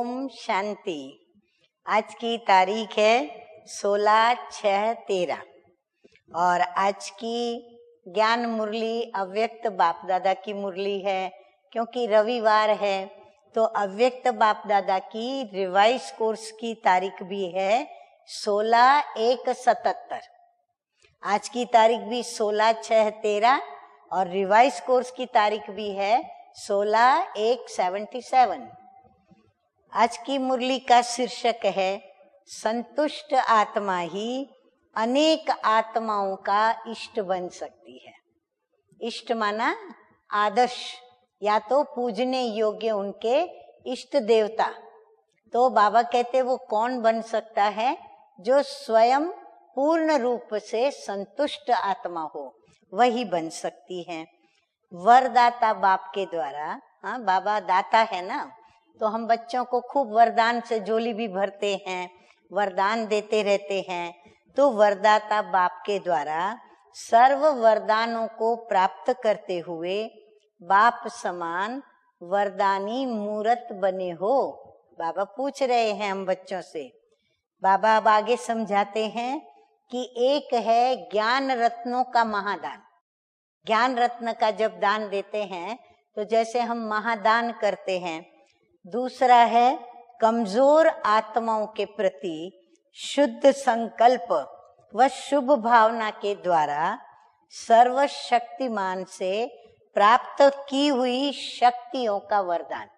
ओम शांति। आज की तारीख है 16/6/13 और आज की ज्ञान मुरली अव्यक्त बाप दादा की मुरली है। क्योंकि रविवार है तो अव्यक्त बाप दादा की रिवाइज कोर्स की तारीख भी है 16/1/77। आज की तारीख भी 16/6/13 और रिवाइज कोर्स की तारीख भी है 16/1/77। आज की मुरली का शीर्षक है संतुष्ट आत्मा ही अनेक आत्माओं का इष्ट बन सकती है। इष्ट माना आदर्श या तो पूजने योग्य उनके इष्ट देवता। तो बाबा कहते वो कौन बन सकता है? जो स्वयं पूर्ण रूप से संतुष्ट आत्मा हो, वही बन सकती है। वरदाता बाप के द्वारा, हाँ बाबा दाता है ना, तो हम बच्चों को खूब वरदान से झोली भी भरते हैं, वरदान देते रहते हैं। तो वरदाता बाप के द्वारा सर्व वरदानों को प्राप्त करते हुए बाप समान वरदानी मूर्त बने हो। बाबा पूछ रहे हैं हम बच्चों से। बाबा अब आगे समझाते हैं कि एक है ज्ञान रत्नों का महादान। ज्ञान रत्न का जब दान देते हैं तो जैसे हम महादान करते हैं। दूसरा है कमजोर आत्माओं के प्रति शुद्ध संकल्प व शुभ भावना के द्वारा सर्वशक्तिमान से प्राप्त की हुई शक्तियों का वरदान।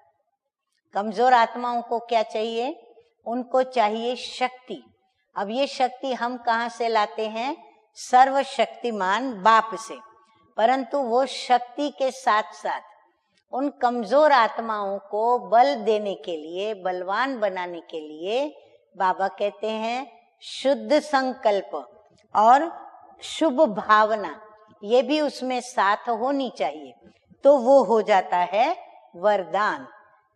कमजोर आत्माओं को क्या चाहिए? उनको चाहिए शक्ति। अब ये शक्ति हम कहाँ से लाते हैं? सर्वशक्तिमान बाप से। परंतु वो शक्ति के साथ साथ उन कमजोर आत्माओं को बल देने के लिए, बलवान बनाने के लिए बाबा कहते हैं शुद्ध संकल्प और शुभ भावना, ये भी उसमें साथ होनी चाहिए। तो वो हो जाता है वरदान।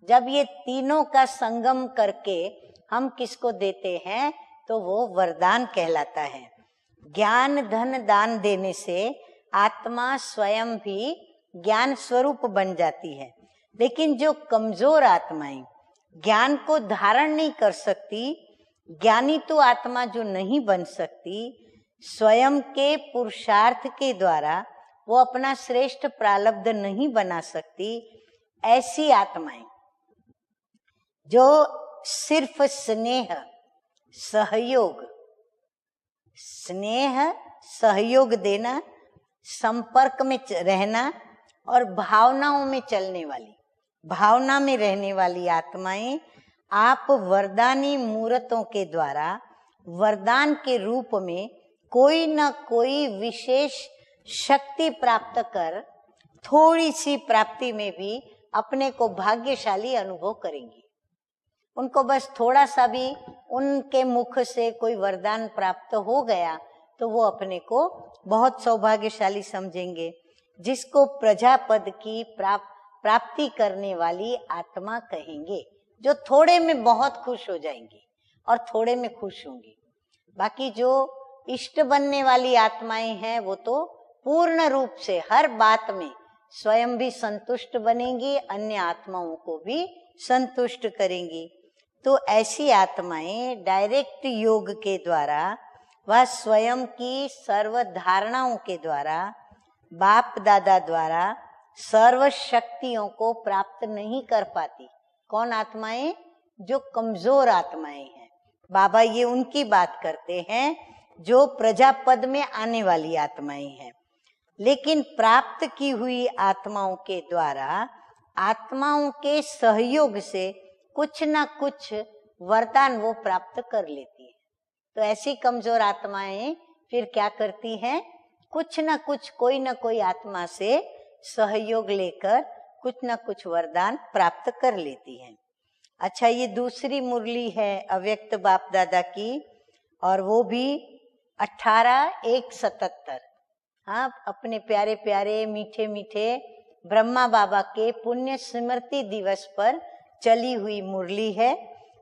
जब ये तीनों का संगम करके हम किसको देते हैं तो वो वरदान कहलाता है। ज्ञान धन दान देने से आत्मा स्वयं भी ज्ञान स्वरूप बन जाती है। लेकिन जो कमजोर आत्माएं ज्ञान को धारण नहीं कर सकती, ज्ञानी तो आत्मा जो नहीं बन सकती, स्वयं के पुरुषार्थ के द्वारा वो अपना श्रेष्ठ प्रारब्ध नहीं बना सकती, ऐसी आत्माएं जो सिर्फ स्नेह सहयोग देना, संपर्क में रहना और भावनाओं में चलने वाली, भावना में रहने वाली आत्माएं आप वरदानी मूर्तों के द्वारा वरदान के रूप में कोई न कोई विशेष शक्ति प्राप्त कर थोड़ी सी प्राप्ति में भी अपने को भाग्यशाली अनुभव करेंगी। उनको बस थोड़ा सा भी उनके मुख से कोई वरदान प्राप्त हो गया तो वो अपने को बहुत सौभाग्यशाली समझेंगे, जिसको प्रजापद की प्राप्ति करने वाली आत्मा कहेंगे, जो थोड़े में बहुत खुश हो जाएंगी और थोड़े में खुश होंगी। बाकी जो इष्ट बनने वाली आत्माएं हैं वो तो पूर्ण रूप से हर बात में स्वयं भी संतुष्ट बनेंगी, अन्य आत्माओं को भी संतुष्ट करेंगी। तो ऐसी आत्माएं डायरेक्ट योग के द्वारा व स्वयं की सर्व धारणाओं के द्वारा बाप दादा द्वारा सर्व शक्तियों को प्राप्त नहीं कर पाती। कौन आत्माएं? जो कमजोर आत्माएं हैं। बाबा ये उनकी बात करते हैं जो प्रजापद में आने वाली आत्माएं हैं। लेकिन प्राप्त की हुई आत्माओं के द्वारा आत्माओं के सहयोग से कुछ ना कुछ वरदान वो प्राप्त कर लेती है। तो ऐसी कमजोर आत्माएं फिर क्या करती हैं? कुछ ना कुछ, कोई ना कोई आत्मा से सहयोग लेकर कुछ ना कुछ वरदान प्राप्त कर लेती हैं। अच्छा, ये दूसरी मुरली है अव्यक्त बाप दादा की और वो भी 18/1/77। हाँ, अपने प्यारे प्यारे मीठे मीठे ब्रह्मा बाबा के पुण्य स्मृति दिवस पर चली हुई मुरली है।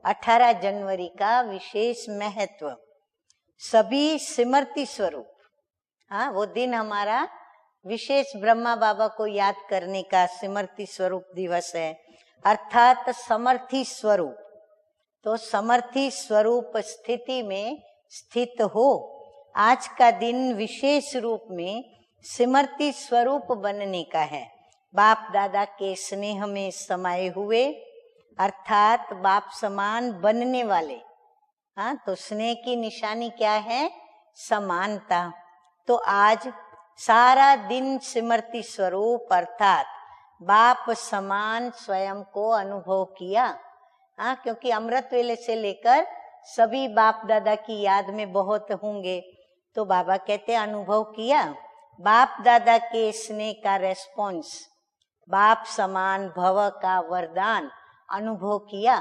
18 जनवरी का विशेष महत्व, सभी स्मृति स्वरूप। हाँ, वो दिन हमारा विशेष ब्रह्मा बाबा को याद करने का स्मृति स्वरूप दिवस है, अर्थात समर्थी स्वरूप। तो समर्थी स्वरूप स्थिति में स्थित हो। आज का दिन विशेष रूप में सिमरती स्वरूप बनने का है। बाप दादा के स्नेह में समाये हुए अर्थात बाप समान बनने वाले। हाँ, तो स्नेह की निशानी क्या है? समानता। तो आज सारा दिन सिमरती स्वरूप अर्थात बाप समान स्वयं को अनुभव किया। हाँ, क्योंकि अमृत वेले से लेकर सभी बाप दादा की याद में बहुत होंगे। तो बाबा कहते अनुभव किया बाप दादा के स्नेह का रेस्पॉन्स, बाप समान भव का वरदान अनुभव किया।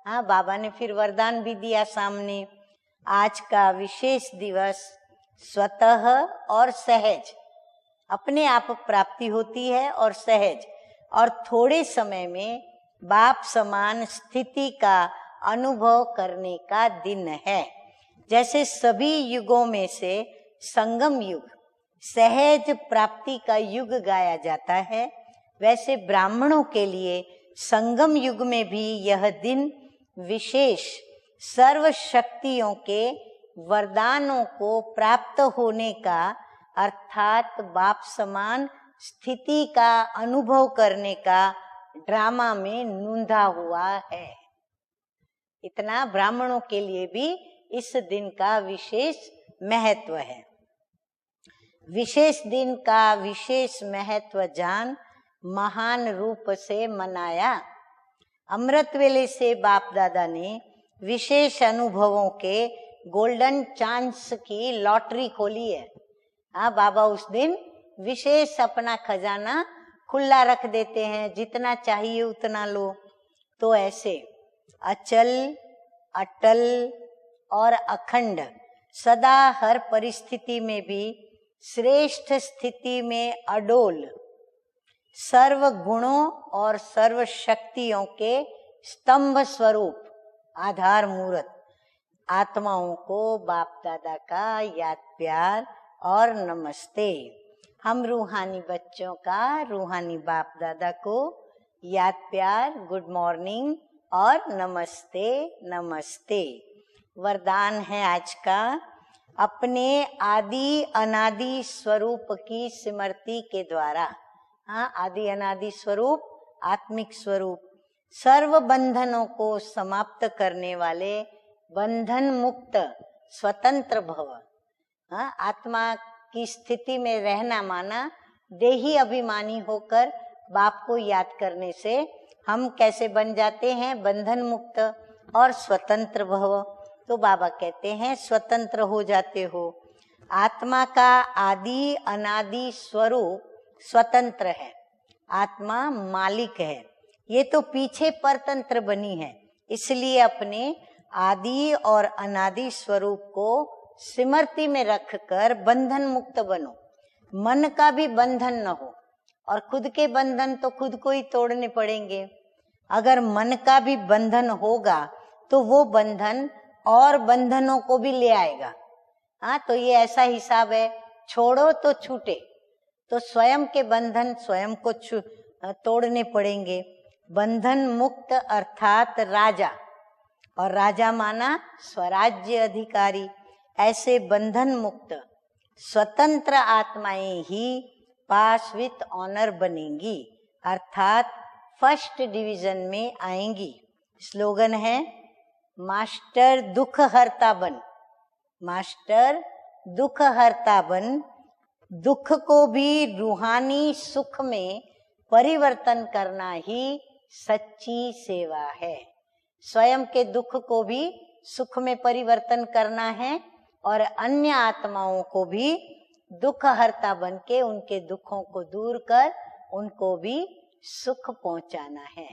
हाँ, बाबा ने फिर वरदान भी दिया सामने। आज का विशेष दिवस स्वतः और सहज अपने आप प्राप्ति होती है और सहज और थोड़े समय में बाप समान स्थिति का अनुभव करने का दिन है। जैसे सभी युगों में से संगम युग सहज प्राप्ति का युग गाया जाता है, वैसे ब्राह्मणों के लिए संगम युग में भी यह दिन विशेष सर्व शक्तियों के वरदानों को प्राप्त होने का अर्थात बाप समान स्थिति का अनुभव करने का ड्रामा में नूंधा हुआ है। इतना ब्राह्मणों के लिए भी इस दिन का विशेष महत्व है। विशेष दिन का विशेष महत्व जान महान रूप से मनाया। अमृत वेले से बाप दादा ने विशेष अनुभवों के गोल्डन चांस की लॉटरी खोली है। हाँ, बाबा उस दिन विशेष अपना खजाना खुला रख देते हैं, जितना चाहिए उतना लो। तो ऐसे अचल, अटल और अखंड सदा हर परिस्थिति में भी श्रेष्ठ स्थिति में अडोल सर्व गुणों और सर्व शक्तियों के स्तंभ स्वरूप आधार मूर्त आत्माओं को बाप दादा का याद प्यार और नमस्ते। हम रूहानी बच्चों का रूहानी बाप दादा को याद प्यार, गुड मॉर्निंग और नमस्ते नमस्ते। वरदान है आज का, अपने आदि अनादि स्वरूप की स्मृति के द्वारा। हाँ, आदि अनादि स्वरूप आत्मिक स्वरूप सर्व बंधनों को समाप्त करने वाले बंधन मुक्त स्वतंत्र भव। हाँ, आत्मा की स्थिति में रहना माना देही अभिमानी होकर बाप को याद करने से हम कैसे बन जाते हैं? बंधन मुक्त और स्वतंत्र भव। तो बाबा कहते हैं स्वतंत्र हो जाते हो। आत्मा का आदि अनादि स्वरूप स्वतंत्र है, आत्मा मालिक है। ये तो पीछे परतंत्र बनी है, इसलिए अपने आदि और अनादि स्वरूप को स्मृति में रखकर बंधन मुक्त बनो। मन का भी बंधन न हो, और खुद के बंधन तो खुद को ही तोड़ने पड़ेंगे। अगर मन का भी बंधन होगा तो वो बंधन और बंधनों को भी ले आएगा। हाँ, तो ये ऐसा हिसाब है, छोड़ो तो छूटे। तो स्वयं के बंधन स्वयं को तोड़ने पड़ेंगे। बंधन मुक्त अर्थात राजा, और राजा माना स्वराज्य अधिकारी। ऐसे बंधन मुक्त स्वतंत्र आत्माएं ही पास विथ ऑनर बनेंगी, अर्थात फर्स्ट डिवीजन में आएंगी। स्लोगन है मास्टर दुख हरता बन, मास्टर दुख हरता बन। दुख को भी रूहानी सुख में परिवर्तन करना ही सच्ची सेवा है। स्वयं के दुख को भी सुख में परिवर्तन करना है और अन्य आत्माओं को भी दुख हरता बन के उनके दुखों को दूर कर उनको भी सुख पहुंचाना है।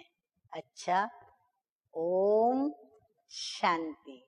अच्छा, ओम शांति।